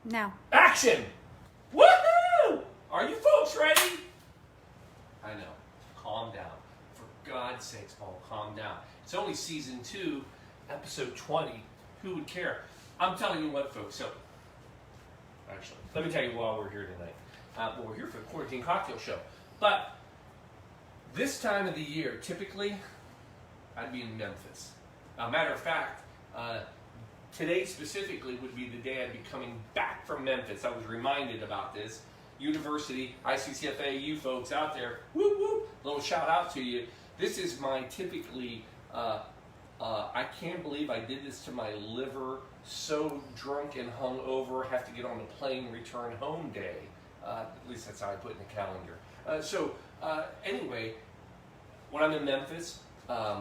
No. Action! Woohoo! Are you folks ready? I know. Calm down. For God's sakes, Paul, calm down. It's only season 2, episode 20. Who would care? I'm telling you what, folks. So, actually, let me tell you why we're here tonight. Well, we're here for the Quarantine Cocktail Show. But this time of the year, typically, I'd be in Memphis. Matter of fact, today specifically would be the day I'd be coming back from Memphis. I was reminded about this. University, ICCFA, you folks out there, whoop whoop, little shout out to you. This is my typically, I can't believe I did this to my liver, so drunk and hungover, have to get on a plane, return home day. At least that's how I put it in the calendar. Anyway, when I'm in Memphis, I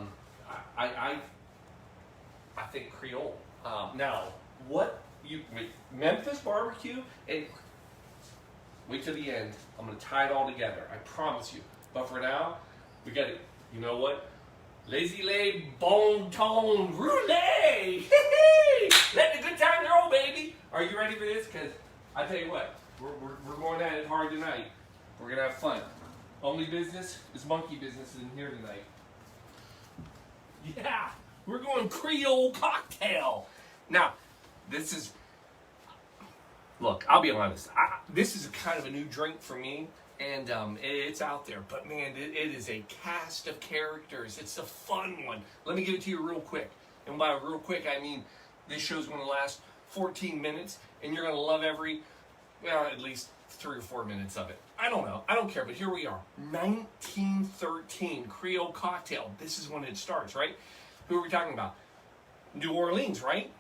think Creole. Now, Memphis barbecue, and wait till the end. I'm going to tie it all together. I promise you. But for now, we got it. You know what? Lazy lay, bon ton, roulette. Let the good times roll, baby. Are you ready for this? Because I tell you what, we're going at it hard tonight. We're going to have fun. Only business is monkey business in here tonight. Yeah, we're going Creole Cocktail. Now, this is, look, I'll be honest. This is kind of a new drink for me, and it's out there. But man, it is a cast of characters. It's a fun one. Let me give it to you real quick. And by real quick, I mean this show's going to last 14 minutes, and you're going to love at least 3 or 4 minutes of it. I don't know. I don't care, but here we are. 1913 Creole Cocktail. This is when it starts, right? Who are we talking about? New Orleans, right?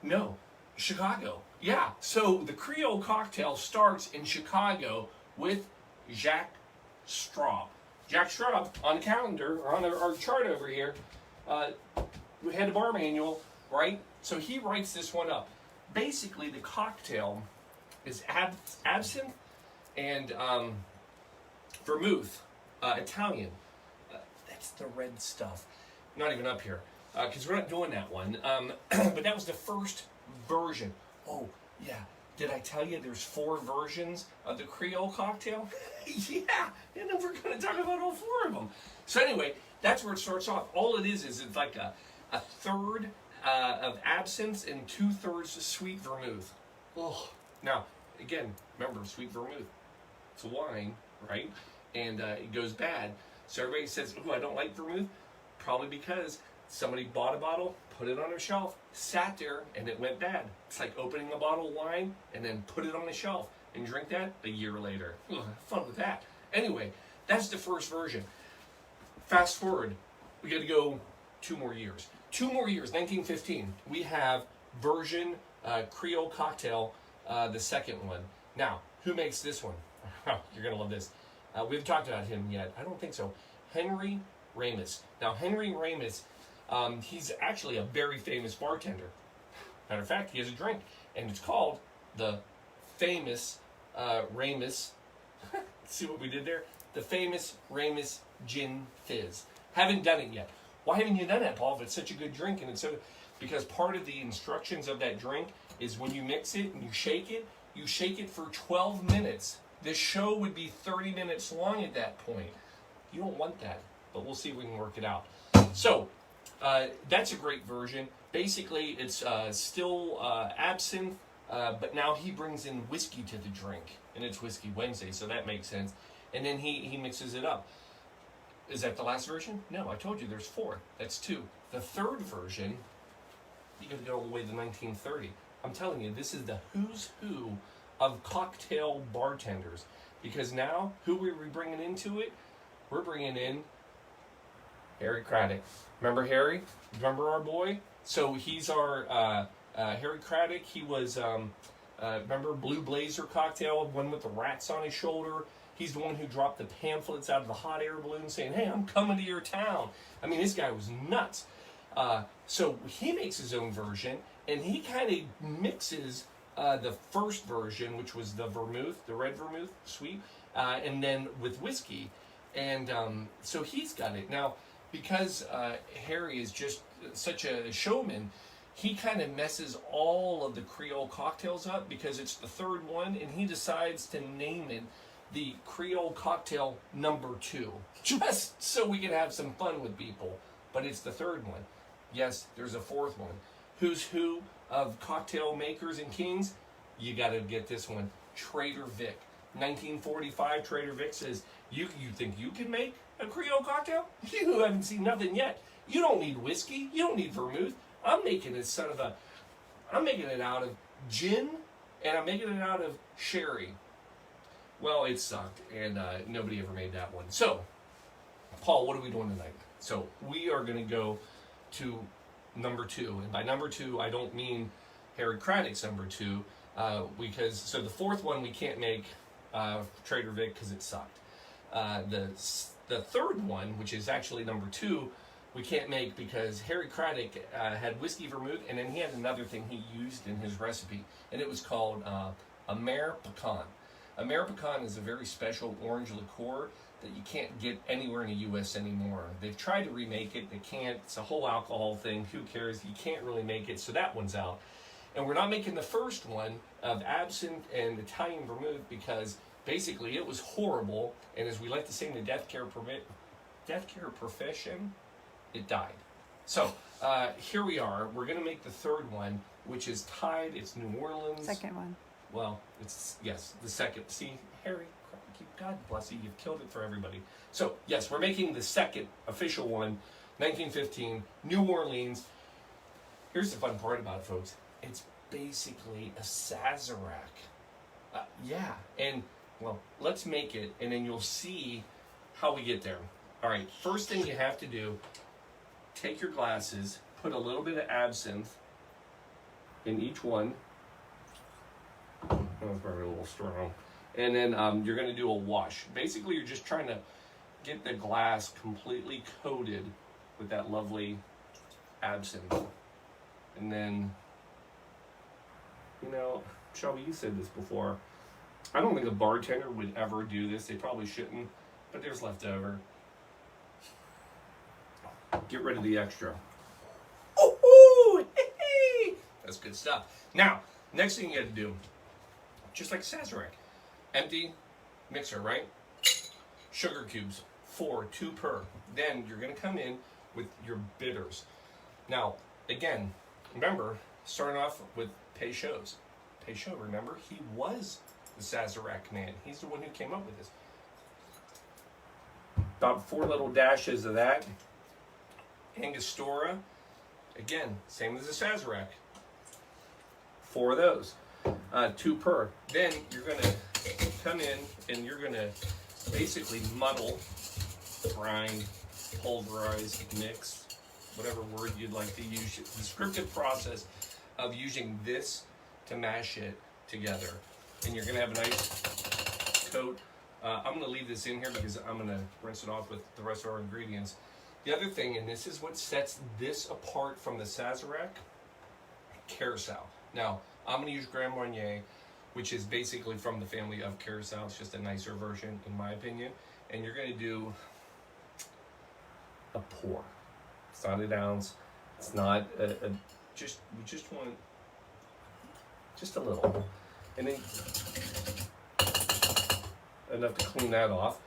No. Chicago. Yeah. So the Creole Cocktail starts in Chicago with Jacques Straub. Jacques Straub, on the calendar, or on our chart over here, we had the bar manual, right? So he writes this one up. Basically, the cocktail is absinthe and vermouth, Italian. That's the red stuff. Not even up here, because we're not doing that one. But that was the first version. Oh, yeah. Did I tell you there's 4 versions of the Creole cocktail? Yeah, and then we're going to talk about all 4 of them. So anyway, that's where it starts off. All it is it's like a third of absinthe and 2/3 sweet vermouth. Oh, now, again, remember, sweet vermouth. It's a wine, right? And it goes bad. So everybody says, oh, I don't like vermouth. Probably because somebody bought a bottle, put it on a shelf, sat there, and it went bad. It's like opening a bottle of wine and then put it on the shelf and drink that a year later. Ugh, fun with that. Anyway, that's the first version. Fast forward, we got to go 2 more years. 2 more years, 1915. We have version Creole Cocktail, the second one. Now, who makes this one? You're going to love this. We haven't talked about him yet. I don't think so. Henry Ramis. Now, Henry Ramis, he's actually a very famous bartender. Matter of fact, he has a drink, and it's called the famous Ramis. See what we did there? The famous Ramis Gin Fizz. Haven't done it yet. Why haven't you done that, Paul, if it's such a good drink? And it's so, because part of the instructions of that drink is when you mix it and you shake it for 12 minutes. This show would be 30 minutes long at that point. You don't want that, but we'll see if we can work it out. So, that's a great version. Basically, it's still absinthe, but now he brings in whiskey to the drink, and it's Whiskey Wednesday, so that makes sense. And then he mixes it up. Is that the last version? No, I told you there's 4. That's 2. The third version, you got to go all the way to 1930. I'm telling you, this is the who's who of cocktail bartenders. Because now, who are we bringing into it? We're bringing in Harry Craddock. Remember Harry? Remember our boy? So he's our Harry Craddock. He was, remember Blue Blazer cocktail, one with the rats on his shoulder? He's the one who dropped the pamphlets out of the hot air balloon saying, hey, I'm coming to your town. I mean, this guy was nuts. So he makes his own version, and he kind of mixes the first version, which was the vermouth, the red vermouth, sweet, and then with whiskey. And so he's got it. Now, because Harry is just such a showman, he kind of messes all of the Creole cocktails up because it's the third one, and he decides to name it the Creole Cocktail #2, just so we can have some fun with people. But it's the third one. Yes, there's a fourth one. Who's who of cocktail makers and kings? You got to get this one. Trader Vic. 1945, Trader Vic says, you think you can make a Creole cocktail? You haven't seen nothing yet. You don't need whiskey. You don't need vermouth. I'm making it out of gin, and I'm making it out of sherry. Well, it sucked, and nobody ever made that one. So, Paul, what are we doing tonight? So, we are going to go to #2. And by #2, I don't mean Harry Craddock's #2, because, so the fourth one we can't make Trader Vic because it sucked. The third one, which is actually #2, we can't make because Harry Craddock had whiskey vermouth, and then he had another thing he used in his recipe, and it was called Amer Pecan. Amer Pecan is a very special orange liqueur that you can't get anywhere in the U.S. anymore. They've tried to remake it. They can't. It's a whole alcohol thing. Who cares? You can't really make it, so that one's out. And we're not making the first one of absinthe and Italian vermouth because basically it was horrible, and as we like to say in the death care profession, it died. So here we are. We're going to make the third one, which is tied. It's New Orleans. Second one. Well, it's, yes, the second. See, Harry, God bless you, you've killed it for everybody. So, yes, we're making the second official one, 1915, New Orleans. Here's the fun part about it, folks. It's basically a Sazerac. Yeah, and, well, let's make it, and then you'll see how we get there. All right, first thing you have to do, take your glasses, put a little bit of absinthe in each one. That was probably a little strong. And then you're going to do a wash. Basically, you're just trying to get the glass completely coated with that lovely absinthe. And then, you know, Shelby, you said this before. I don't think a bartender would ever do this. They probably shouldn't, but there's leftover. Get rid of the extra. Oh, hey. That's good stuff. Now, next thing you got to do, just like Sazerac, empty mixer, right? Sugar cubes, 4, 2 per. Then you're going to come in with your bitters. Now, again, remember, starting off with Peychaud's. Peychaud, remember, he was the Sazerac man. He's the one who came up with this. About 4 little dashes of that. Angostura, again, same as the Sazerac. 4 of those. 2 per. Then you're going to come in and you're going to basically muddle, grind, pulverize, mix, whatever word you'd like to use. The descriptive process of using this to mash it together. And you're going to have a nice coat. I'm going to leave this in here because I'm going to rinse it off with the rest of our ingredients. The other thing, and this is what sets this apart from the Sazerac, Curacao. Now, I'm going to use Grand Marnier, which is basically from the family of Curacao. It's just a nicer version, in my opinion. And you're going to do a pour. It's not an ounce. It's not we just want just a little. And then enough to clean that off.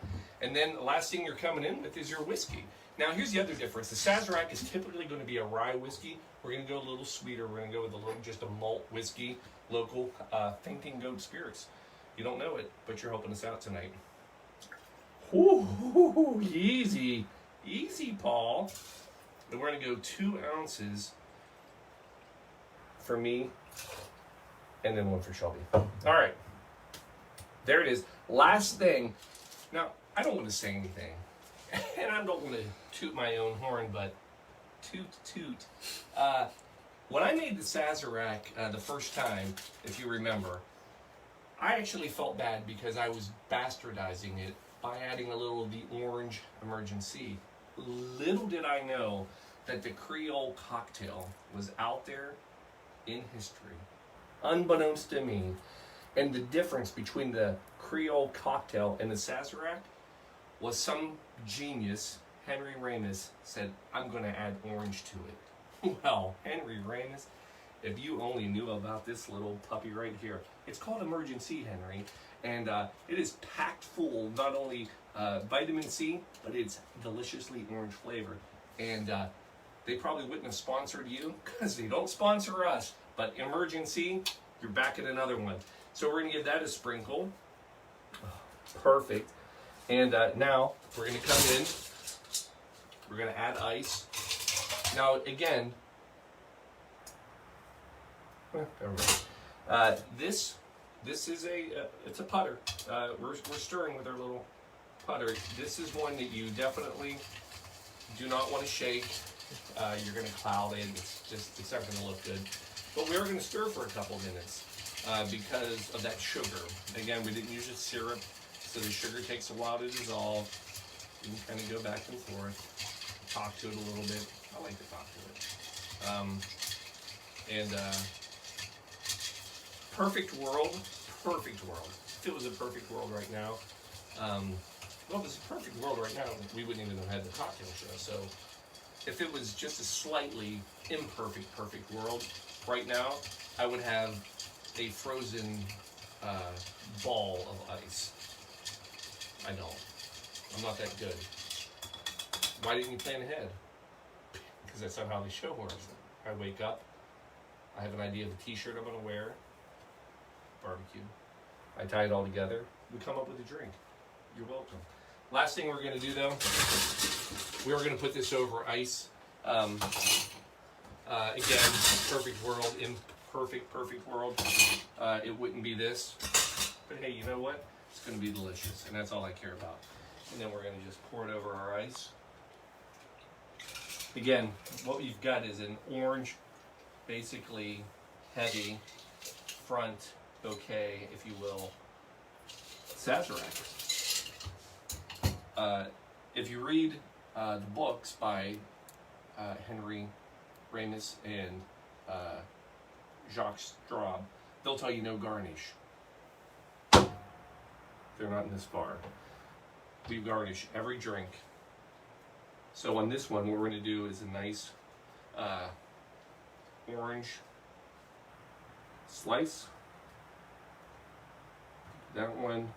And then the last thing you're coming in with is your whiskey. Now, here's the other difference. The Sazerac is typically going to be a rye whiskey. We're going to go a little sweeter. We're going to go with just a malt whiskey, local Fainting Goat Spirits. You don't know it, but you're helping us out tonight. Ooh, easy. Easy, Paul. And we're going to go 2 ounces for me, and then 1 for Shelby. All right. There it is. Last thing. Now, I don't want to say anything. And I don't want to toot my own horn, but toot. When I made the Sazerac the first time, if you remember, I actually felt bad because I was bastardizing it by adding a little of the orange emergency. Little did I know that the Creole cocktail was out there in history, unbeknownst to me. And the difference between the Creole cocktail and the Sazerac was some genius, Henry Ramis, said, I'm going to add orange to it. Well, Henry Ramis, If you only knew about this little puppy right here. It's called Emergency, Henry, and it is packed full, not only vitamin C, but it's deliciously orange flavored. And they probably wouldn't have sponsored you because they don't sponsor us. But Emergency, you're back at another one. So we're gonna give that a sprinkle. Perfect. And now we're gonna come in. We're gonna add ice. Now again, this is it's a putter. We're stirring with our little putter. This is one that you definitely do not want to shake. You're going to cloud it. It's not going to look good. But we're going to stir for a couple minutes because of that sugar. Again, we didn't use a syrup, so the sugar takes a while to dissolve. You can kind of go back and forth, talk to it a little bit. I like to talk to it. Perfect world. If it was a perfect world right now, well, if it's a perfect world right now, we wouldn't even have had the cocktail show. So if it was just a slightly imperfect perfect world right now, I would have a frozen ball of ice. I don't. I'm not that good. Why didn't you plan ahead? Because that's not how the show works. I wake up, I have an idea of the t-shirt I'm going to wear, barbecue. I tie it all together. We come up with a drink. You're welcome. Last thing we're going to do, though, we are going to put this over ice. Again, perfect world, imperfect world. It wouldn't be this. But hey, you know what? It's going to be delicious, and that's all I care about. And then we're going to just pour it over our ice. Again, what we've got is an orange, basically heavy front bouquet, if you will, Sazerac. If you read the books by Henry Ramis and Jacques Straub, they'll tell you no garnish. They're not in this bar. We garnish every drink. So on this one, what we're going to do is a nice orange slice. That one.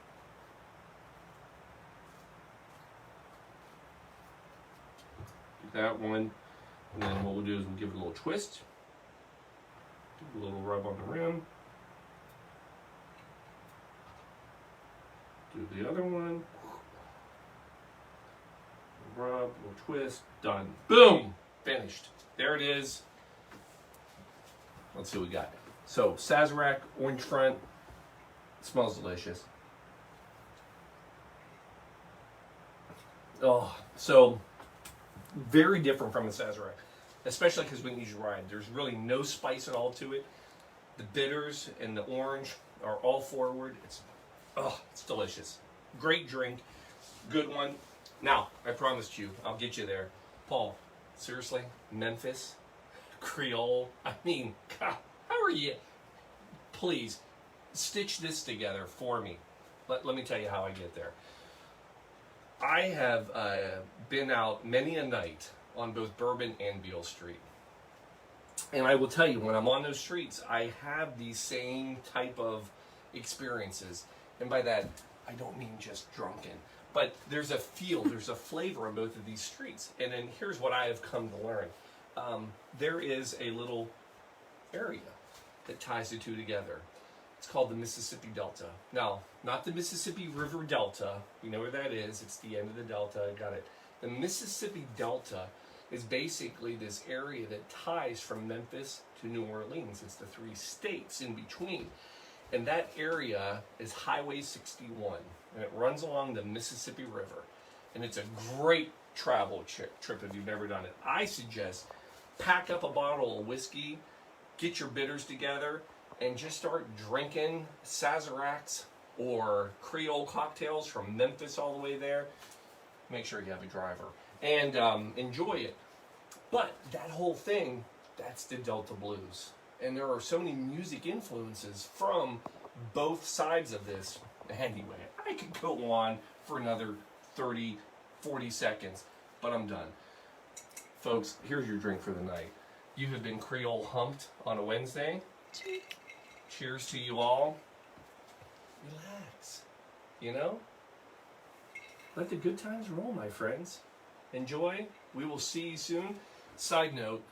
That one. And then what we'll do is we'll give it a little twist. Do a little rub on the rim. Do the other one. Rub, little twist, done. Boom! Finished. There it is. Let's see what we got. So, Sazerac, orange front. Smells delicious. Oh, so very different from a Sazerac, especially because we can use rye. There's really no spice at all to it. The bitters and the orange are all forward. It's delicious. Great drink. Good one. Now, I promised you, I'll get you there. Paul, seriously, Memphis, Creole, I mean, God, how are you? Please, stitch this together for me. Let me tell you how I get there. I have been out many a night on both Bourbon and Beale Street. And I will tell you, when I'm on those streets, I have these same type of experiences. And by that, I don't mean just drunken. But there's a feel, there's a flavor on both of these streets. And then here's what I have come to learn. There is a little area that ties the two together. It's called the Mississippi Delta. Now, not the Mississippi River Delta. You know where that is. It's the end of the Delta. I got it. The Mississippi Delta is basically this area that ties from Memphis to New Orleans. It's the three states in between. And that area is Highway 61. And it runs along the Mississippi River. And it's a great travel trip if you've never done it. I suggest pack up a bottle of whiskey, get your bitters together, and just start drinking Sazeracs or Creole cocktails from Memphis all the way there. Make sure you have a driver. And enjoy it. But that whole thing, that's the Delta Blues. And there are so many music influences from both sides of this. Anyway, I could go on for another 30, 40 seconds, but I'm done. Folks, here's your drink for the night. You have been Creole humped on a Wednesday. Cheers to you all. Relax. You know? Let the good times roll, my friends. Enjoy. We will see you soon. Side note,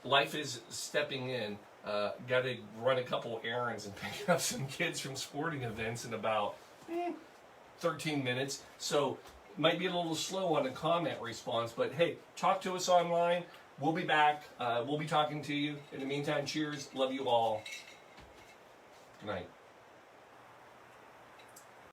life is stepping in. Got to run a couple errands and pick up some kids from sporting events in about 13 minutes. So might be a little slow on the comment response, but hey, talk to us online. We'll be back. We'll be talking to you. In the meantime, cheers. Love you all. Good night.